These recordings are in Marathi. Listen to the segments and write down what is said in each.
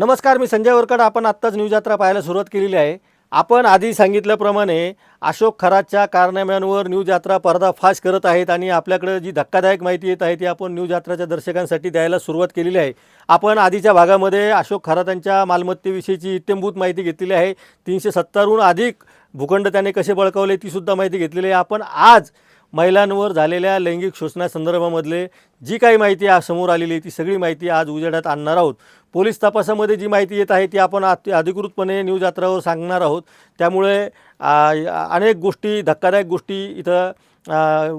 नमस्कार, मी संजय वरकड. आपण आत्ताच न्यूज यात्रा पाहायला सुरुवात केलेली आहे. आपण आधी सांगितल्याप्रमाणे अशोक खरातच्या कारनाम्यांवर न्यूज यात्रा पर्दाफाश करत आहेत आणि आपल्याकडे जी धक्कादायक माहिती येत आहे ती आपण न्यूज यात्राच्या दर्शकांसाठी द्यायला सुरुवात केलेली आहे. आपण आधीच्या भागामध्ये अशोक खरातांच्या मालमत्तेविषयीची इत्थंभूत माहिती घेतलेली आहे. 370हून अधिक भूखंड त्याने कसे बळकावले तीसुद्धा माहिती घेतलेली आहे. आपण आज महिलांवर झालेल्या लैंगिक शोषणासंदर्भामधले जी काही माहिती समोर आलेली आहे ती सगळी माहिती आज उजेडात आणणार आहोत. पोलीस तपासामध्ये जी माहिती येत आहे ती आपण अधिकृतपणे न्यूज यात्रावर सांगणार आहोत. त्यामुळे अनेक गोष्टी, धक्कादायक गोष्टी इथं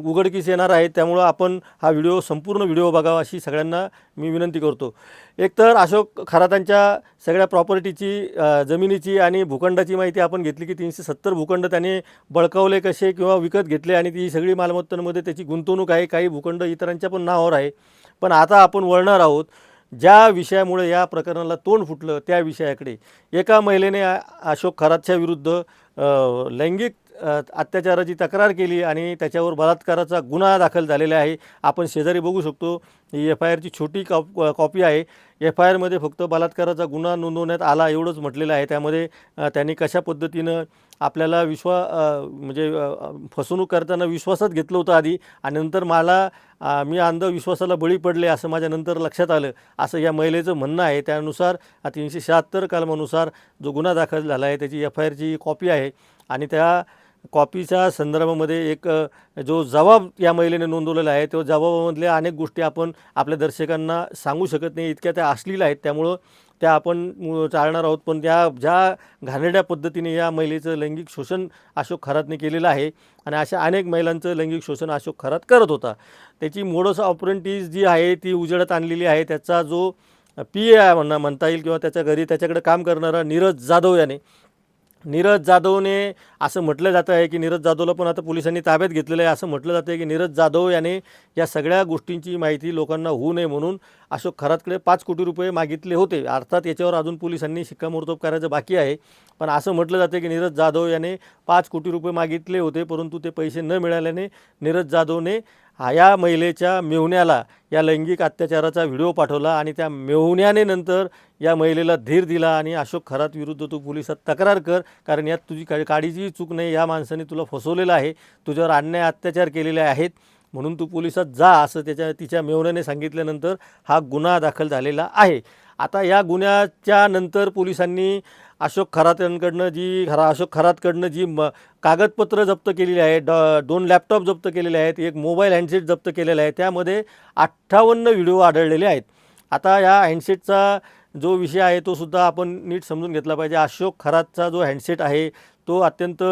उघडकीस येणार आहेत. त्यामुळं आपण हा व्हिडिओ, संपूर्ण व्हिडिओ बघावा अशी सगळ्यांना मी विनंती करतो. एकतर अशोक खरातांच्या सगळ्या प्रॉपर्टीची, जमिनीची आणि भूखंडाची माहिती आपण घेतली की 370 भूखंड त्याने बळकावले कसे किंवा विकत घेतले आणि ती सगळी मालमत्तांमध्ये त्याची गुंतवणूक आहे. काही भूखंड इतरांच्या पण नावावर आहे. पण आता आपण वळणार आहोत ज्या विषयामुळे या प्रकरणाला तोंड फुटलं त्या विषयाकडे. एका महिलेने अशोक खरातच्या विरुद्ध लैंगिक अत्याचाराची तक्रार केली आणि त्याच्यावर बलात्काराचा गुन्हा दाखल झालेला आहे. आपण शेजारी बघू शकतो, ही FIRची छोटी कॉपी आहे. FIRमध्ये फक्त बलात्काराचा गुन्हा नोंदवण्यात आला एवढंच म्हटलेलं आहे. त्यामध्ये त्यांनी कशा पद्धतीनं आपल्याला म्हणजे फसवणूक करताना विश्वासात घेतलं होतं आधी आणि नंतर मी अंधविश्वासाला बळी पडले असं माझ्या नंतर लक्षात आलं, असं या महिलेचं म्हणणं आहे. त्यानुसार 376 कलमानुसार जो गुन्हा दाखल झाला आहे त्याची FIRची कॉपी आहे आणि त्या कॉपीच्या संदर्भामध्ये एक जो जबाब या महिलेने नोंदवलेला आहे तो जबाबामधल्या अनेक गोष्टी आपण आपल्या दर्शकांना सांगू शकत नाही, इतक्या त्या अश्लील आहेत. त्यामुळं त्या आपण टाळणार आहोत. पण ज्या घाणेरड्या पद्धतीने या महिलेचं लैंगिक शोषण अशोक खरातने केलेलं आहे आणि अशा अनेक महिलांचं लैंगिक शोषण अशोक खरात करत होता, त्याची मोडस ऑपरेंटिस जी आहे ती उजेडात आणलेली आहे. त्याचा जो PA म्हणता येईल किंवा त्याच्या घरी त्याच्याकडे काम करणारा नीरज जाधवने असं म्हटलं जातं आहे की नीरज जाधवला पण आता पोलिसांनी ताब्यात घेतलेलं आहे. असं म्हटलं जातं आहे की नीरज जाधव याने या सगळ्या गोष्टींची माहिती लोकांना होऊ नये म्हणून अशोक खरातकडे 5 कोटी रुपये मागितले होते. अर्थात याच्यावर अजून पोलिसांनी शिक्कामोर्तब करायचं बाकी आहे. पण असं म्हटलं जातं की नीरज जाधव याने 5 कोटी रुपये मागितले होते, परंतु ते पैसे न मिळाल्याने नीरज जाधवने या महिलेच्या मेहुण्याला या लैंगिक अत्याचाराचा व्हिडिओ पाठवला आणि त्या मेहुण्याने नंतर या महिलेला धीर दिला आणि अशोक खरात विरुद्ध तू पोलिसात तक्रार कर, कारण यात तुझी काडीची चूक नाही, या माणसाने तुला फसवलेलं आहे, तुझ्यावर अन्याय अत्याचार केलेले आहेत, म्हणून तू पोलिसात जा, असं तिच्या मेहुण्याने सांगितल्यानंतर हा गुन्हा दाखल झालेला आहे. आता या गुन्ह्याच्या नंतर पोलिसांनी अशोक खरातकडनं जी कागदपत्र जप्त केलेली आहे, 2 लॅपटॉप जप्त केलेले आहेत, एक मोबाईल हँडसेट जप्त केलेला आहे, त्यामध्ये 58 व्हिडिओ आढळलेले आहेत. आता या हँडसेटचा जो विषय आहे तो सुद्धा आपण नीट समजून घेतला पाहिजे. अशोक खरातचा जो हँडसेट आहे तो अत्यंत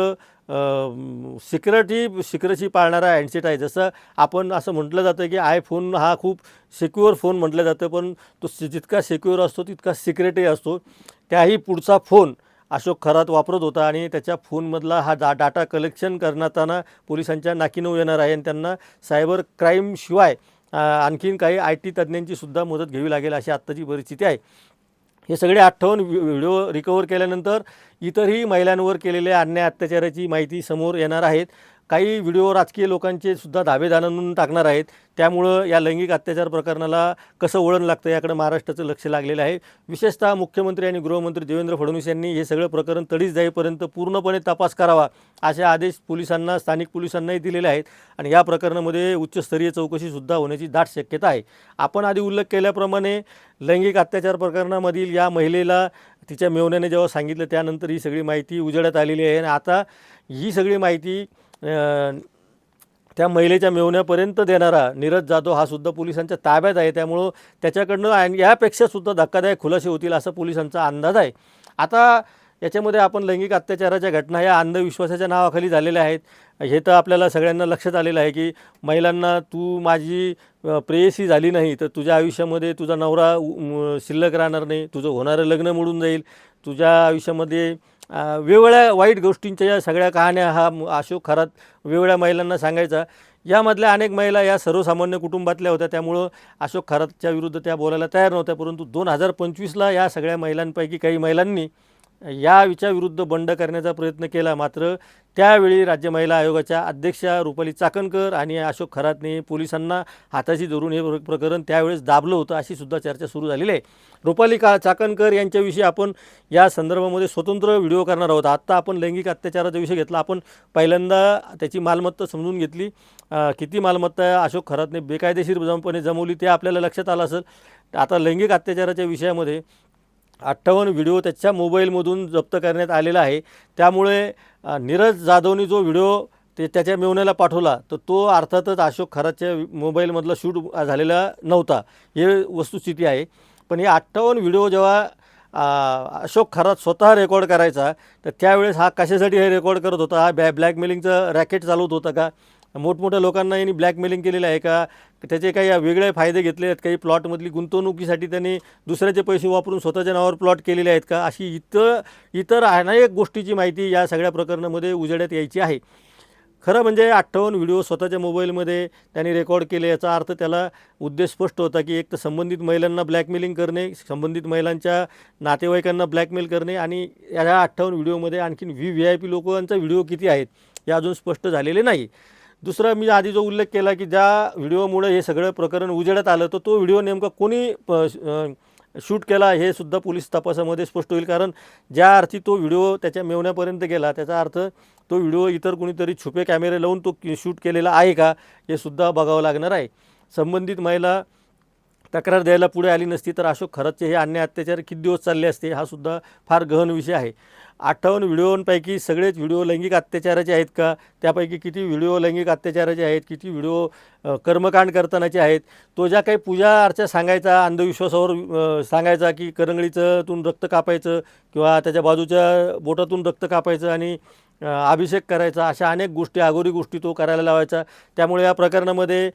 सिक्युरिटी पाळणारा हँडसेट आहे. जसं आपण असं म्हटलं जातं की iPhone हा खूप सिक्युअर फोन म्हटलं जातं, पण तो जितका सिक्युअर असतो तितका सिक्रेटही असतो. त्याही पुढचा फोन अशोक खरात वापरत होता आणि त्याच्या फोनमधला हा डाटा कलेक्शन करताना पोलिसांच्या नाकीनऊ येणार आहे आणि त्यांना सायबर क्राईमशिवाय आणखीन काही IT तज्ज्ञांची सुद्धा मदत घ्यावी लागेल, अशी आत्ताची परिस्थिती आहे. हे सगळे 58 व्हिडिओ रिकवर केल्यानंतर इतरही महिलांवर केलेल्या अन्याय अत्याचाराची माहिती समोर येणार आहेत. काही व्हिडिओ राजकीय लोकांचे सुद्धा धाबे दाणून टाकणार आहेत. त्यामुळं या लैंगिक अत्याचार प्रकरणाला कसं वळण लागतं याकडे महाराष्ट्राचं लक्ष लागलेलं आहे. विशेषतः मुख्यमंत्री आणि गृहमंत्री देवेंद्र फडणवीस यांनी हे सगळं प्रकरण तडीस जाईपर्यंत पूर्णपणे तपास करावा असे आदेश पोलिसांना, स्थानिक पोलिसांनाही दिलेले आहेत आणि या प्रकरणामध्ये उच्चस्तरीय चौकशीसुद्धा होण्याची दाट शक्यता आहे. आपण आधी उल्लेख केल्याप्रमाणे लैंगिक अत्याचार प्रकरणामधील या महिलेला तिच्या मेहुण्याने जेव्हा सांगितलं त्यानंतर ही सगळी माहिती उजेडात आलेली आहे आणि आता ही सगळी माहिती त्या महिलेच्या मेहुण्यापर्यंत देणारा नीरज जाधव हा सुद्धा पोलिसांच्या ताब्यात आहे. त्यामुळं त्याच्याकडनं यापेक्षासुद्धा धक्कादायक खुलासे होतील असा पोलिसांचा अंदाज आहे. आता याच्यामध्ये आपण लैंगिक अत्याचाराच्या घटना या अंधविश्वासाच्या नावाखाली झालेल्या आहेत. हे तर आपल्याला सगळ्यांना लक्षात आलेलं आहे की महिलांना तू माझी प्रेयसी झाली नाही तर तुझ्या आयुष्यामध्ये तुझा नवरा शिल्लक राहणार नाही, तुझं होणारं लग्न मोडून जाईल, तुझ्या आयुष्यामध्ये वेगवेगळ्या वाईट गोष्टींच्या या सगळ्या कहाण्या हा अशोक खरात वेगवेगळ्या महिलांना सांगायचा. यामधल्या अनेक महिला या सर्वसामान्य कुटुंबातल्या होत्या, त्यामुळं अशोक खरातच्या विरुद्ध त्या बोलायला तयार नव्हत्या. परंतु 2025ला या सगळ्या महिलांपैकी काही महिलांनी याच्या विरुद्ध बंड करण्याचा प्रयत्न केला, मात्र त्यावेळी राज्य महिला आयोगाच्या अध्यक्षा रुपाली चाकणकर आणि अशोक खरातने पोलिसांना हाताशी धरून हे प्रकरण त्यावेळेस दाबलं होतं, अशी सुद्धा चर्चा सुरू झालेली आहे. रुपाली चाकणकर यांच्याविषयी आपण या संदर्भामध्ये स्वतंत्र व्हिडिओ करणार आहोत. आत्ता आपण लैंगिक अत्याचाराचा विषय घेतला, आपण पहिल्यांदा त्याची मालमत्ता समजून घेतली. किती मालमत्ता अशोक खरातने बेकायदेशीरपणे जमवली ते आपल्याला लक्षात आलं असेल. आता लैंगिक अत्याचाराच्या विषयामध्ये 58 व्हिडिओ त्याच्या मोबाईलमधून जप्त करण्यात आलेला आहे. त्यामुळे नीरज जाधवनी जो व्हिडिओ त्याच्या मेव्हण्याला पाठवला, तर तो अर्थातच अशोक खरातच्या मोबाईलमधला शूट झालेला नव्हता, हे वस्तुस्थिती आहे. पण हे 58 व्हिडिओ जेव्हा अशोक खरात स्वतः रेकॉर्ड करायचा, तर त्यावेळेस हा कशासाठी हे रेकॉर्ड करत होता? हा ब्लॅकमेलिंगचं रॅकेट चालवत होता का? मोठमोठ्या लोकांना यांनी ब्लॅकमेलिंग केलेलं आहे का? त्याचे काही वेगळे फायदे घेतले आहेत? काही प्लॉटमधली गुंतवणुकीसाठी त्यांनी दुसऱ्याचे पैसे वापरून स्वतःच्या नावावर प्लॉट केलेले आहेत का? अशी इतर अनेक गोष्टीची माहिती या सगळ्या प्रकरणामध्ये उजेडात यायची आहे. खरं म्हणजे 58 व्हिडिओ स्वतःच्या मोबाईलमध्ये त्यांनी रेकॉर्ड केले, याचा अर्थ त्याला उद्देश स्पष्ट होता की एक तर संबंधित महिलांना ब्लॅकमेलिंग करणे, संबंधित महिलांच्या नातेवाईकांना ब्लॅकमेल करणे, आणि या 58 व्हिडिओमध्ये आणखीन VIP लोकांचा व्हिडिओ किती आहेत हे अजून स्पष्ट झालेले नाही. दुसरा, मी आधी जो उल्लेख केला की ज्या व्हिडिओमुळे हे सगळं प्रकरण उजेडात आलं, तर तो व्हिडिओ नेमका कोणी शूट केला हे सुद्धा पोलीस तपासामध्ये स्पष्ट होईल. कारण ज्या अर्थी तो व्हिडिओ त्याच्या मेव्हण्यापर्यंत गेला, त्याचा अर्थ तो व्हिडिओ इतर कुणीतरी छुपे कॅमेरे लावून तो शूट केलेला आहे का हे सुद्धा बघावं लागणार आहे. संबंधित महिला तक्रार द्यायला पुढे आली नसती तर अशोक खरातचे हे अन्याय अत्याचार किती दिवस चालले असते, हा सुद्धा फार गहन विषय आहे. 58 व्हिडिओंपैकी सगळेच व्हिडिओ लैंगिक अत्याचाराचे आहेत का? त्यापैकी किती व्हिडिओ लैंगिक अत्याचाराचे आहेत, किती व्हिडिओ कर्मकांड करतानाचे आहेत? तो ज्या काही पूजा अर्चा सांगायचा, अंधविश्वासावर सांगायचा की करंगळीतून रक्त कापायचं किंवा त्याच्या बाजूच्या बोटातून रक्त कापायचं आणि अभिषेक करायचा, अशा अनेक गोष्टी, अघोरी गोष्टी तो करायला लावायचा. त्यामुळे या प्रकरणामध्ये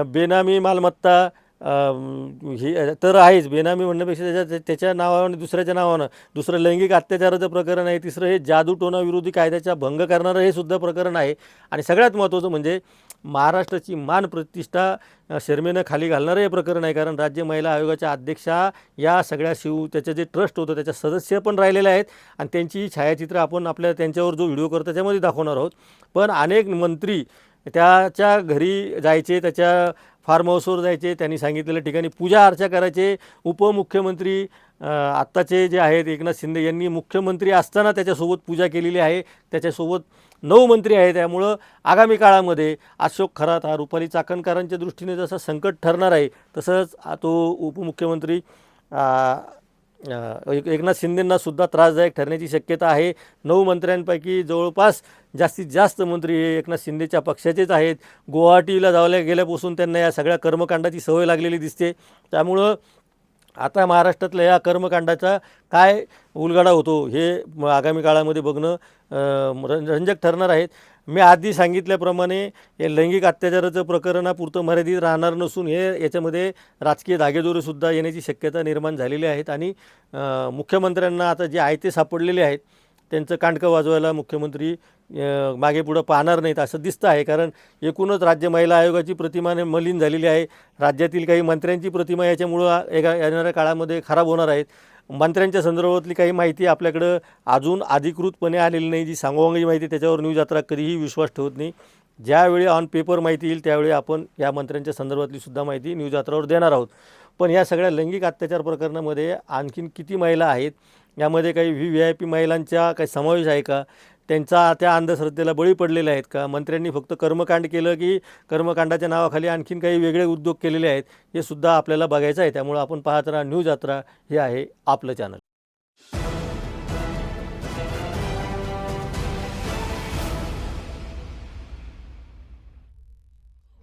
बेनामी मालमत्ता हे तर आहेच, बेनामी म्हणण्यापेक्षा त्याच्या नावानं दुसऱ्याच्या नावानं दुसरं लैंगिक अत्याचाराचं प्रकरण आहे. तिसरं हे जादूटोणा विरोधी कायद्याचा भंग करणारं हे सुद्धा प्रकरण आहे. आणि सगळ्यात महत्त्वाचं म्हणजे महाराष्ट्राची मान प्रतिष्ठा शर्मेनं खाली घालणारं हे प्रकरण आहे. कारण राज्य महिला आयोगाच्या अध्यक्षा या सगळ्या त्याचं जे ट्रस्ट होतं त्याच्या सदस्य पण राहिलेले आहेत, आणि त्यांची छायाचित्र आपण त्यांच्यावर जो व्हिडिओ करतो त्याच्यामध्ये दाखवणार आहोत. पण अनेक मंत्री त्याच्या घरी जायचे, त्याच्या फार्म हाऊसवर जायचे, त्यांनी सांगितलेल्या ठिकाणी पूजा अर्चा करायचे. उपमुख्यमंत्री आत्ताचे जे आहेत एकनाथ शिंदे यांनी मुख्यमंत्री असताना त्याच्यासोबत पूजा केलेली आहे. त्याच्यासोबत 9 मंत्री आहेत. त्यामुळं आगामी काळामध्ये अशोक खरात हा रुपाली चाकणकरांच्या दृष्टीने जसा संकट ठरणार आहे, तसंच तो उपमुख्यमंत्री एकनाथ शिंदेंना सुद्धा त्रासदायक ठरण्याची शक्यता आहे. 9 मंत्र्यांपैकी जवळपास जास्तीत जास्त मंत्री हे एकनाथ शिंदेच्या पक्षाचेच आहेत. गुवाहाटीला गेल्यापासून त्यांना या सगळ्या कर्मकांडाची सवय लागलेली दिसते. त्यामुळं आता महाराष्ट्रातल्या या कर्मकांडाचा काय उलगडा होतो हे आगामी काळामध्ये बघणं रंजक ठरणार आहेत. मी आधी सांगितल्याप्रमाणे हे लैंगिक अत्याचाराचं प्रकरणापुरतं मर्यादित राहणार नसून याच्यामध्ये राजकीय धागेदोरेसुद्धा येण्याची शक्यता निर्माण झालेली आहेत. आणि मुख्यमंत्र्यांना आता जे आयते सापडलेले आहेत त्यांचं कांडकं वाजवायला मुख्यमंत्री मागे पुढं पाहणार नाहीत असं दिसतं आहे. कारण एकूणच राज्य महिला आयोगाची प्रतिमा मलिन झालेली आहे. राज्यातील काही मंत्र्यांची प्रतिमा याच्यामुळं येणाऱ्या काळामध्ये खराब होणार आहेत. मंत्र्यांच्या संदर्भातली काही माहिती आपल्याकडं अजून अधिकृतपणे आलेली नाही. जी सांगोवांगी माहिती त्याच्यावर न्यूज यात्रा कधीही विश्वास ठेवत नाही. ज्यावेळी ऑन पेपर माहिती येईल त्यावेळी आपण या मंत्र्यांच्या संदर्भातली सुद्धा माहिती न्यूज यात्रावर देणार आहोत. पण या सगळ्या लैंगिक अत्याचार प्रकरणामध्ये आणखीन किती महिला आहेत, यामध्ये काही VIP महिलांचा काही समावेश आहे का? त्यांचा त्या अंधश्रद्धेला बळी पडलेले आहेत का? मंत्र्यांनी फक्त कर्मकांड केलं की कर्मकांडाच्या नावाखाली आणखीन काही वेगळे उद्योग केलेले आहेत, हे सुद्धा आपल्याला बघायचं आहे. त्यामुळे आपण पाहत राहा न्यूज यात्रा, हे आहे आपलं चॅनल.